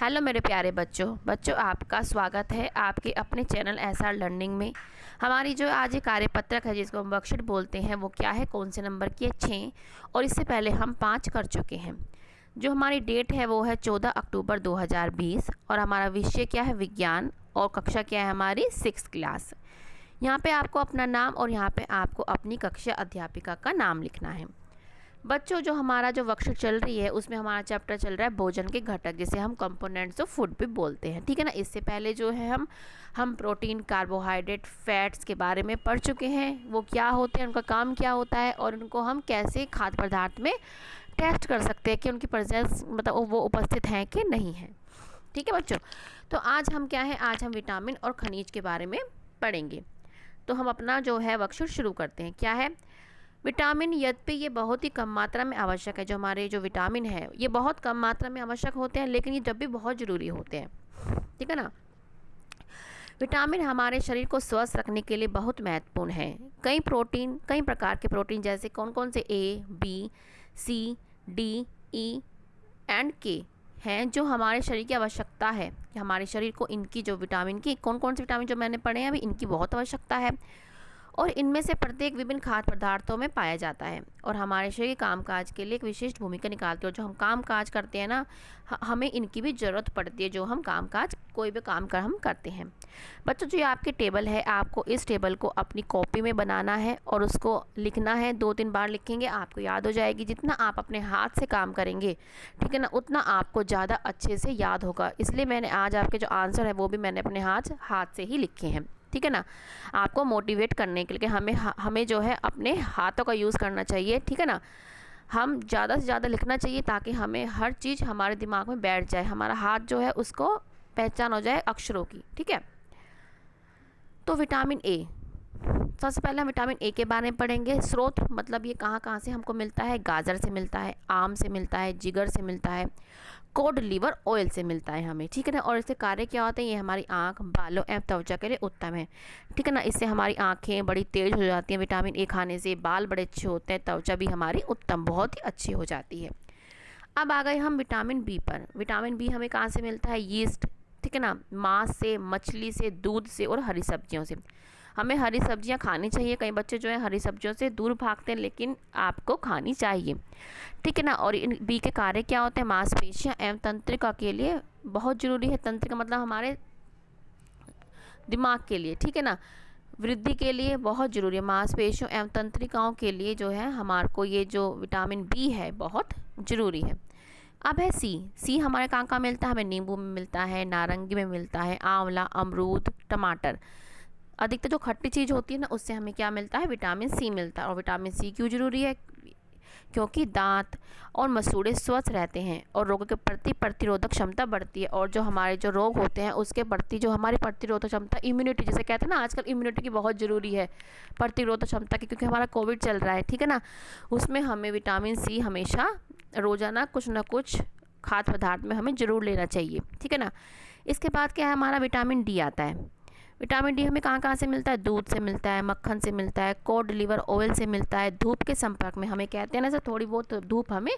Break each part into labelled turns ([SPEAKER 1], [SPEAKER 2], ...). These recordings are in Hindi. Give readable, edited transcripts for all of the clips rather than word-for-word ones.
[SPEAKER 1] हेलो मेरे प्यारे बच्चों आपका स्वागत है आपके अपने चैनल एसआर लर्निंग में। हमारी जो आज ये कार्यपत्रक है जिसको हम वर्कशीट बोलते हैं वो क्या है, कौन से नंबर की है, 6। और इससे पहले हम 5 कर चुके हैं। जो हमारी डेट है वो है 14 अक्टूबर 2020 और हमारा विषय क्या है, विज्ञान, और कक्षा क्या है हमारी 6th क्लास। यहाँ पे आपको अपना नाम और यहाँ पे आपको अपनी कक्षा अध्यापिका का नाम लिखना है। बच्चों जो हमारा जो वर्कशीट चल रही है उसमें हमारा चैप्टर चल रहा है भोजन के घटक, जिसे हम कंपोनेंट्स ऑफ फूड भी बोलते हैं, ठीक है ना। इससे पहले जो है हम प्रोटीन, कार्बोहाइड्रेट, फैट्स के बारे में पढ़ चुके हैं। वो क्या होते हैं, उनका काम क्या होता है और उनको हम कैसे खाद्य पदार्थ में टेस्ट कर सकते हैं कि उनकी प्रेजेंस मतलब वो उपस्थित हैं कि नहीं है, ठीक है बच्चों। तो आज हम क्या है, आज हम विटामिन और खनिज के बारे में पढ़ेंगे। तो हम अपना जो है वर्कशीट शुरू करते हैं। क्या है, विटामिन, यद्यपि ये बहुत ही कम मात्रा में आवश्यक है। जो हमारे जो विटामिन है ये बहुत कम मात्रा में आवश्यक होते हैं, लेकिन ये जब भी बहुत ज़रूरी होते हैं, ठीक है ना। विटामिन हमारे शरीर को स्वस्थ रखने के लिए बहुत महत्वपूर्ण है। कई प्रकार के प्रोटीन जैसे कौन कौन से, A, B, C, D, E and K हैं जो हमारे शरीर की आवश्यकता है। कि हमारे शरीर को इनकी जो विटामिन की कौन कौन से विटामिन जो मैंने पढ़े हैं अभी, इनकी बहुत आवश्यकता है और इनमें से प्रत्येक विभिन्न खाद्य पदार्थों में पाया जाता है और हमारे शरीर के कामकाज के लिए एक विशिष्ट भूमिका निभाते हैं। जो हम काम काज करते हैं ना, हमें इनकी भी ज़रूरत पड़ती है। जो हम काम काज कोई भी काम हम करते हैं। बच्चों जो ये आपकी टेबल है, आपको इस टेबल को अपनी कॉपी में बनाना है और उसको लिखना है। 2-3 बार लिखेंगे आपको याद हो जाएगी। जितना आप अपने हाथ से काम करेंगे, ठीक है ना, उतना आपको ज़्यादा अच्छे से याद होगा। इसलिए मैंने आज आपके जो आंसर है वो भी मैंने अपने हाथ से ही लिखे हैं, ठीक है ना। आपको मोटिवेट करने के लिए हमें जो है अपने हाथों का यूज़ करना चाहिए, ठीक है ना। हम ज़्यादा से ज़्यादा लिखना चाहिए ताकि हमें हर चीज़ हमारे दिमाग में बैठ जाए, हमारा हाथ जो है उसको पहचान हो जाए अक्षरों की, ठीक है। तो विटामिन ए, सबसे पहले हम विटामिन ए के बारे में पढ़ेंगे। स्रोत मतलब ये कहाँ कहाँ से हमको मिलता है, गाजर से मिलता है, आम से मिलता है, जिगर से मिलता है, कोड लिवर ऑयल से मिलता है हमें, ठीक है ना। और इसके कार्य क्या होते हैं, ये हमारी आँख, बालों एवं त्वचा के लिए उत्तम है, ठीक है ना। इससे हमारी आँखें बड़ी तेज हो जाती हैं। विटामिन ए खाने से बाल बड़े अच्छे होते हैं, त्वचा भी हमारी उत्तम बहुत ही अच्छी हो जाती है। अब आ गए हम विटामिन बी पर। विटामिन बी हमें कहाँ से मिलता है, यीस्ट, ठीक है ना, मांस से, मछली से, दूध से और हरी सब्जियों से। हमें हरी सब्जियां खानी चाहिए। कई बच्चे जो है हरी सब्जियों से दूर भागते हैं, लेकिन आपको खानी चाहिए, ठीक है ना। और इन बी के कार्य क्या होते हैं, मांसपेशियां एवं तंत्रिका के लिए बहुत ज़रूरी है। तंत्रिका मतलब हमारे दिमाग के लिए, ठीक है ना, वृद्धि के लिए बहुत ज़रूरी है। मांसपेशियों एवं तंत्रिकाओं के लिए जो है हमारे को ये जो विटामिन बी है बहुत ज़रूरी है। अब है सी हमारे कहाँ कहाँ मिलता है, हमें नींबू में मिलता है, नारंगी में मिलता है, आंवला, अमरूद, टमाटर। अधिकतर जो खट्टी चीज़ होती है ना उससे हमें क्या मिलता है, विटामिन सी मिलता है। और विटामिन सी क्यों जरूरी है, क्योंकि दांत और मसूड़े स्वस्थ रहते हैं और रोगों के प्रति प्रतिरोधक क्षमता बढ़ती है। और जो हमारे जो रोग होते हैं उसके प्रति जो हमारी प्रतिरोधक क्षमता, इम्यूनिटी जिसे कहते हैं ना, आजकल इम्यूनिटी की बहुत ज़रूरी है, प्रतिरोधक क्षमता की, क्योंकि हमारा कोविड चल रहा है, ठीक है ना। उसमें हमें विटामिन सी हमेशा रोज़ाना कुछ ना कुछ खाद्य पदार्थ में हमें ज़रूर लेना चाहिए, ठीक है ना। इसके बाद क्या है, हमारा विटामिन डी आता है। विटामिन डी हमें कहाँ कहाँ से मिलता है, दूध से मिलता है, मक्खन से मिलता है, कोड लिवर ऑयल से मिलता है, धूप के संपर्क में, हमें कहते हैं ना सर थोड़ी बहुत धूप हमें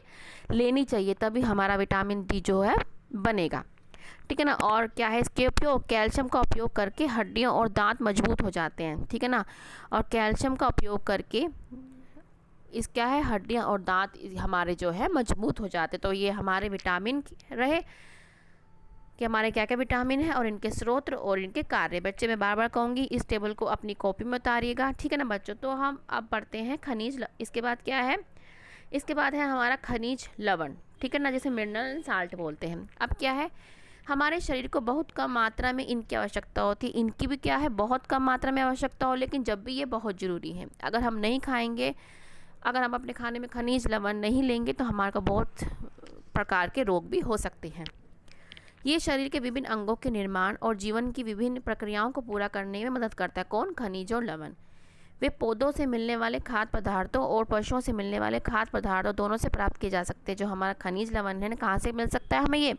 [SPEAKER 1] लेनी चाहिए, तभी हमारा विटामिन डी जो है बनेगा, ठीक है ना। और क्या है, इसके उपयोग, कैल्शियम का उपयोग करके हड्डियों और दांत मजबूत हो जाते हैं, ठीक है ना। और कैल्शियम का उपयोग करके इस क्या है, हड्डियाँ और दांत हमारे जो है मजबूत हो जाते। तो ये हमारे विटामिन रहे कि हमारे क्या क्या विटामिन है और इनके स्रोत और इनके कार्य। बच्चे मैं बार बार कहूँगी इस टेबल को अपनी कॉपी में उतारिएगा, ठीक है ना बच्चों। तो हम अब पढ़ते हैं खनिज। इसके बाद क्या है, इसके बाद है हमारा खनिज लवण, ठीक है ना, जिसे मिनरल साल्ट बोलते हैं। अब क्या है, हमारे शरीर को बहुत कम मात्रा में इनकी आवश्यकता होती है। इनकी भी क्या है, बहुत कम मात्रा में आवश्यकता हो, लेकिन जब भी ये बहुत ज़रूरी है। अगर हम नहीं खाएँगे, अगर हम अपने खाने में खनिज लवण नहीं लेंगे तो हमारे को बहुत प्रकार के रोग भी हो सकते हैं। ये शरीर के विभिन्न अंगों के निर्माण और जीवन की विभिन्न प्रक्रियाओं को पूरा करने में मदद करता है। कौन, खनिज और लवण। वे पौधों से मिलने वाले खाद्य पदार्थों और पशुओं से मिलने वाले खाद्य पदार्थों दोनों से प्राप्त किए जा सकते हैं। जो हमारा खनिज लवण है कहाँ से मिल सकता है हमें, ये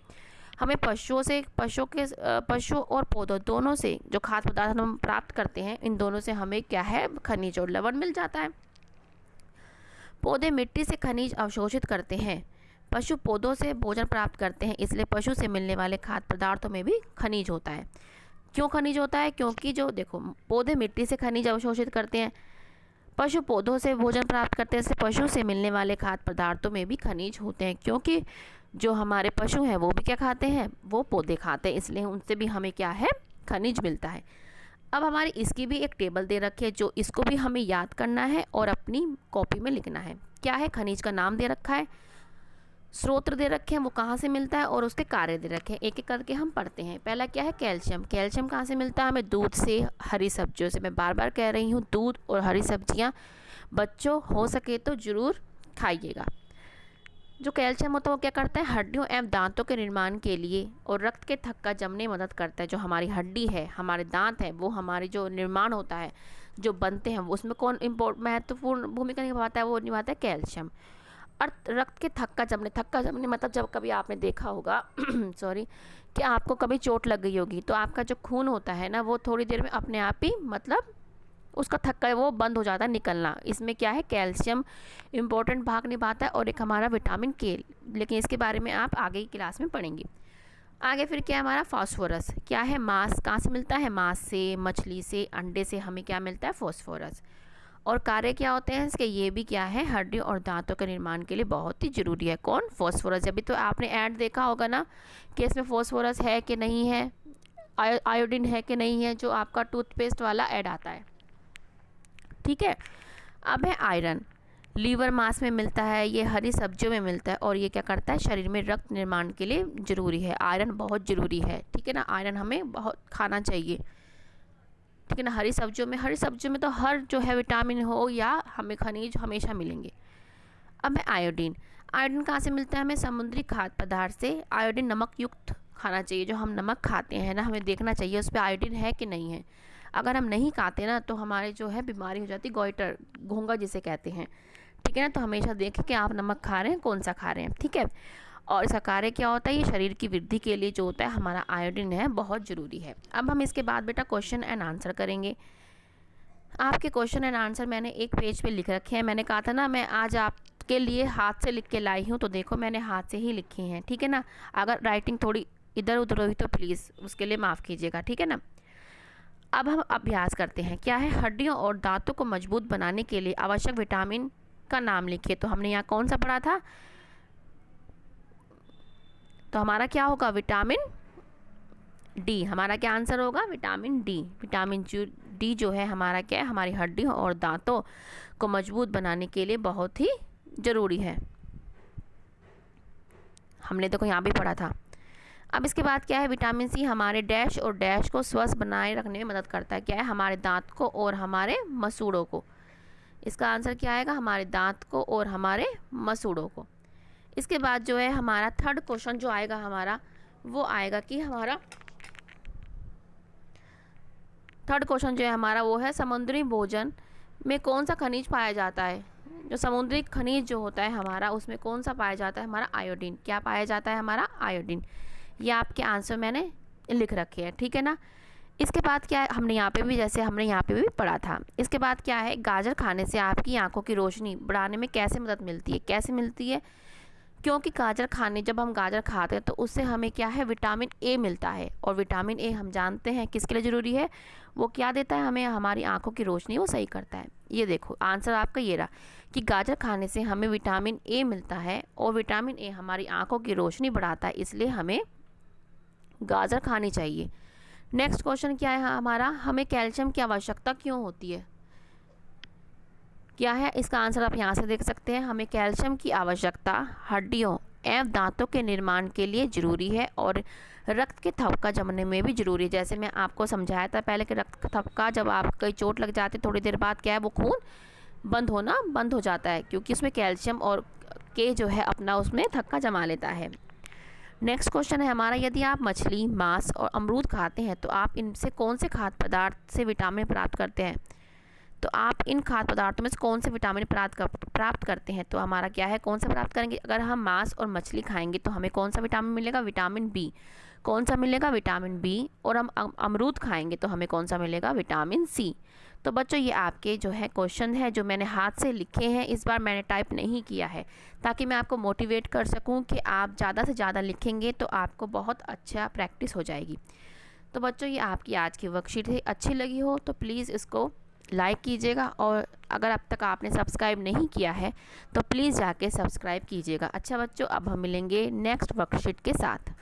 [SPEAKER 1] हमें पशु और पौधों दोनों से जो खाद्य पदार्थ हम प्राप्त करते हैं, इन दोनों से हमें क्या है, खनिज और लवण मिल जाता है। पौधे मिट्टी से खनिज अवशोषित करते हैं। पशु पौधों से भोजन प्राप्त करते हैं, इसलिए पशु से मिलने वाले खाद्य पदार्थों में भी खनिज होता है। क्यों खनिज होता है? क्योंकि जो देखो पौधे मिट्टी से खनिज अवशोषित करते हैं, पशु पौधों से भोजन प्राप्त करते हैं, इससे पशु से मिलने वाले खाद्य पदार्थों में भी खनिज होते हैं। क्योंकि जो हमारे पशु हैं वो भी क्या खाते हैं? वो पौधे खाते हैं, इसलिए उनसे भी हमें क्या है? खनिज मिलता है। अब हमारी इसकी भी एक टेबल दे रखी है, जो इसको भी हमें याद करना है और अपनी कॉपी में लिखना है। क्या है? खनिज का नाम दे रखा है, स्रोत दे रखे हैं, वो कहाँ से मिलता है, और उसके कार्य दे रखे हैं। एक एक करके हम पढ़ते हैं। पहला क्या है? कैल्शियम। कैल्शियम कहाँ से मिलता है? हमें दूध से, हरी सब्जियों से। मैं बार बार कह रही हूँ, दूध और हरी सब्जियाँ बच्चों हो सके तो ज़रूर खाइएगा। जो कैल्शियम होता है वो क्या करता है? हड्डियों एवं दांतों के निर्माण के लिए और रक्त के थक्का जमने में मदद करता है। जो हमारी हड्डी है, हमारे दांत है, वो हमारी जो निर्माण होता है, जो बनते हैं, वो उसमें कौन महत्वपूर्ण भूमिका निभाता है? वो निभाता है कैल्शियम। और रक्त के थक्का जमने मतलब जब कभी आपने देखा होगा सॉरी, कि आपको कभी चोट लग गई होगी, तो आपका जो खून होता है ना, वो थोड़ी देर में अपने आप ही मतलब उसका थक्का वो बंद हो जाता है निकलना। इसमें क्या है? कैल्शियम इम्पोर्टेंट भाग निभाता है, और एक हमारा विटामिन के, लेकिन इसके बारे में आप आगे की क्लास में पढ़ेंगे। आगे फिर क्या है हमारा? फास्फोरस। क्या है? मांस कहाँ से मिलता है? मांस से, मछली से, अंडे से हमें क्या मिलता है? फास्फोरस। और कार्य क्या होते हैं इसके? ये भी क्या है? हड्डियों और दांतों के निर्माण के लिए बहुत ही ज़रूरी है। कौन? फास्फोरस। अभी तो आपने ऐड देखा होगा ना कि इसमें फास्फोरस है कि नहीं है, आयोडीन है कि नहीं है, जो आपका टूथपेस्ट वाला ऐड आता है। ठीक है। अब है आयरन। लीवर मांस में मिलता है, ये हरी सब्जियों में मिलता है, और ये क्या करता है? शरीर में रक्त निर्माण के लिए ज़रूरी है। आयरन बहुत ज़रूरी है, ठीक है ना। आयरन हमें बहुत खाना चाहिए, ठीक है ना। हरी सब्जियों में तो हर जो है विटामिन हो या हमें खनिज हमेशा मिलेंगे। अब है आयोडीन। आयोडीन कहाँ से मिलता है? हमें समुद्री खाद्य पदार्थ से। आयोडीन नमक युक्त खाना चाहिए। जो हम नमक खाते हैं ना, हमें देखना चाहिए उस पर आयोडीन है कि नहीं है। अगर हम नहीं खाते ना, तो हमारे जो है बीमारी हो जाती है, गोइटर, घोंघा जिसे कहते हैं, ठीक है ना। तो हमेशा देखें कि आप नमक खा रहे हैं, कौन सा खा रहे हैं, ठीक है। और इसका कार्य क्या होता है? ये शरीर की वृद्धि के लिए जो होता है हमारा आयोडीन है, बहुत ज़रूरी है। अब हम इसके बाद बेटा क्वेश्चन एंड आंसर करेंगे। आपके क्वेश्चन एंड आंसर मैंने एक पेज पे लिख रखे हैं। मैंने कहा था ना मैं आज आपके लिए हाथ से लिख के लाई हूँ, तो देखो मैंने हाथ से ही लिखे हैं, ठीक है ना। अगर राइटिंग थोड़ी इधर उधर हुई तो प्लीज़ उसके लिए माफ़ कीजिएगा, ठीक है ना। अब हम अभ्यास करते हैं। क्या है? हड्डियों और दांतों को मजबूत बनाने के लिए आवश्यक विटामिन का नाम लिखिए। तो हमने यहाँ कौन सा पढ़ा था? तो हमारा क्या होगा? Vitamin D. हमारा क्या आंसर होगा? Vitamin D. विटामिन डी जो है हमारा क्या है? हमारी हड्डियों और दांतों को मजबूत बनाने के लिए बहुत ही ज़रूरी है। हमने देखो यहाँ भी पढ़ा था। अब इसके बाद क्या है? विटामिन सी हमारे डैश और डैश को स्वस्थ बनाए रखने में मदद करता है। क्या है? हमारे दांत को और हमारे मसूड़ों को। इसका आंसर क्या आएगा? हमारे दांत को और हमारे मसूड़ों को। इसके बाद जो है हमारा थर्ड क्वेश्चन जो आएगा हमारा, वो आएगा कि हमारा थर्ड क्वेश्चन जो है हमारा वो है समुद्री भोजन में कौन सा खनिज पाया जाता है? जो समुद्री खनिज जो होता है हमारा, उसमें कौन सा पाया जाता है? हमारा आयोडीन। क्या पाया जाता है? हमारा आयोडीन। ये आपके आंसर मैंने लिख रखे हैं, ठीक है ना। इसके बाद क्या है? हमने यहाँ पे भी, जैसे हमने यहाँ पे भी पढ़ा था। इसके बाद क्या है? गाजर खाने से आपकी आंखों की रोशनी बढ़ाने में कैसे मदद मिलती है? कैसे मिलती है? क्योंकि जब हम गाजर खाते हैं तो उससे हमें क्या है? विटामिन ए मिलता है, और विटामिन ए हम जानते हैं किसके लिए ज़रूरी है? वो क्या देता है हमें? हमारी आंखों की रोशनी वो सही करता है। ये देखो आंसर आपका ये रहा कि गाजर खाने से हमें विटामिन ए मिलता है, और विटामिन ए हमारी आंखों की रोशनी बढ़ाता है, इसलिए हमें गाजर खानी चाहिए। नेक्स्ट क्वेश्चन क्या है हमारा? हमें कैल्शियम की आवश्यकता क्यों होती है? क्या है? इसका आंसर आप यहाँ से देख सकते हैं। हमें कैल्शियम की आवश्यकता हड्डियों एवं दांतों के निर्माण के लिए ज़रूरी है, और रक्त के थक्का जमने में भी ज़रूरी है। जैसे मैं आपको समझाया था पहले कि रक्त का थक्का, जब आप कहीं चोट लग जाती है थोड़ी देर बाद क्या है? वो खून बंद हो जाता है, क्योंकि उसमें कैल्शियम और के जो है अपना उसमें थक्का जमा लेता है। नेक्स्ट क्वेश्चन है हमारा, यदि आप मछली, मांस और अमरूद खाते हैं तो आप इनसे कौन से खाद्य पदार्थ से विटामिन प्राप्त करते हैं? तो आप इन खाद्य पदार्थों में से कौन से विटामिन प्राप्त करते हैं? तो हमारा क्या है? कौन सा प्राप्त करेंगे? अगर हम मांस और मछली खाएंगे तो हमें कौन सा विटामिन मिलेगा? Vitamin B. कौन सा मिलेगा, विटामिन बी। और हम अमरूद खाएंगे तो हमें कौन सा मिलेगा, विटामिन सी। तो बच्चों ये आपके जो है क्वेश्चन है जो मैंने हाथ से लिखे हैं, इस बार मैंने टाइप नहीं किया है ताकि मैं आपको मोटिवेट कर सकूं कि आप ज़्यादा से ज़्यादा लिखेंगे तो आपको बहुत अच्छा प्रैक्टिस हो जाएगी। तो बच्चों ये आपकी आज की वर्कशीट है, अच्छी लगी हो तो प्लीज़ इसको लाइक कीजिएगा, और अगर अब तक आपने सब्सक्राइब नहीं किया है तो प्लीज़ जाके सब्सक्राइब कीजिएगा। अच्छा बच्चों, अब हम मिलेंगे नेक्स्ट वर्कशीट के साथ।